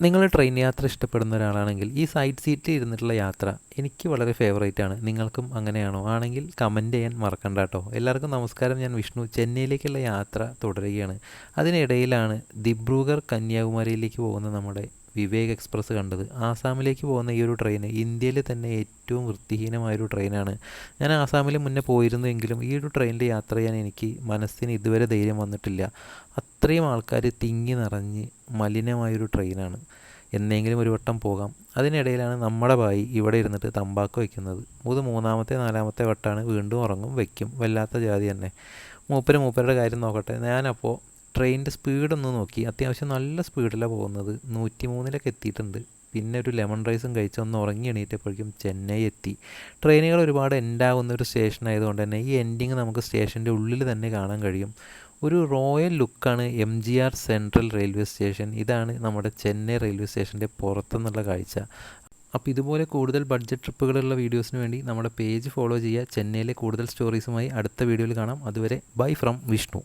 നിങ്ങൾ ട്രെയിൻ യാത്ര ഇഷ്ടപ്പെടുന്ന ഒരാളാണെങ്കിൽ ഈ സൈഡ് സീറ്റിൽ ഇരുന്നിട്ടുള്ള യാത്ര എനിക്ക് വളരെ ഫേവറേറ്റ് ആണ്. നിങ്ങൾക്കും അങ്ങനെയാണോ? ആണെങ്കിൽ കമൻറ്റ് ചെയ്യാൻ മറക്കണ്ട കേട്ടോ. എല്ലാവർക്കും നമസ്കാരം. ഞാൻ വിഷ്ണു. ചെന്നൈയിലേക്കുള്ള യാത്ര തുടരുകയാണ്. അതിനിടയിലാണ് ദിബ്രുഗർ കന്യാകുമാരിയിലേക്ക് പോകുന്ന നമ്മുടെ വിവേക് എക്സ്പ്രസ് കണ്ടത്. ആസാമിലേക്ക് പോകുന്ന ഈ ഒരു ട്രെയിൻ ഇന്ത്യയിലെ തന്നെ ഏറ്റവും വൃത്തിഹീനമായൊരു ട്രെയിനാണ്. ഞാൻ ആസാമിൽ മുന്നേ പോയിരുന്നുവെങ്കിലും ഈ ഒരു ട്രെയിനിൽ യാത്ര ചെയ്യാൻ എനിക്ക് മനസ്സിന് ഇതുവരെ ധൈര്യം വന്നിട്ടില്ല. അത്രയും ആൾക്കാർ തിങ്ങി നിറഞ്ഞ് മലിനമായൊരു ട്രെയിനാണ്. എന്നെങ്കിലും ഒരു വട്ടം പോകാം. അതിനിടയിലാണ് നമ്മുടെ ഭായി ഇവിടെ ഇരുന്നിട്ട് തമ്പാക്ക് വയ്ക്കുന്നത്. ഇത് മൂന്നാമത്തെ നാലാമത്തെ വട്ടമാണ്. വീണ്ടും ഉറങ്ങും, വയ്ക്കും. വല്ലാത്ത ജാതി തന്നെ. മൂപ്പരുടെ കാര്യം നോക്കട്ടെ. ഞാനപ്പോൾ ട്രെയിനിൻ്റെ സ്പീഡൊന്ന് നോക്കി. അത്യാവശ്യം നല്ല സ്പീഡിലാണ് പോകുന്നത്. 103 എത്തിയിട്ടുണ്ട്. പിന്നെ ഒരു ലെമൺ റൈസും കഴിച്ച് ഒന്ന് ഉറങ്ങി എണീറ്റപ്പോഴേക്കും ചെന്നൈ എത്തി. ട്രെയിനുകൾ ഒരുപാട് എൻഡാകുന്ന ഒരു സ്റ്റേഷൻ ആയതുകൊണ്ട് തന്നെ ഈ എൻഡിങ് നമുക്ക് സ്റ്റേഷൻ്റെ ഉള്ളിൽ തന്നെ കാണാൻ കഴിയും. ഒരു റോയൽ ലുക്കാണ് MGR സെൻട്രൽ റെയിൽവേ സ്റ്റേഷൻ. ഇതാണ് നമ്മുടെ ചെന്നൈ റെയിൽവേ സ്റ്റേഷൻ്റെ പുറത്തുനിന്നുള്ള കാഴ്ച. അപ്പോൾ ഇതുപോലെ കൂടുതൽ ബഡ്ജറ്റ് ട്രിപ്പുകളുള്ള വീഡിയോസിന് വേണ്ടി നമ്മുടെ പേജ് ഫോളോ ചെയ്യുക. ചെന്നൈയിലെ കൂടുതൽ സ്റ്റോറീസുമായി അടുത്ത വീഡിയോയിൽ കാണാം. അതുവരെ ബൈ ഫ്രം വിഷ്ണു.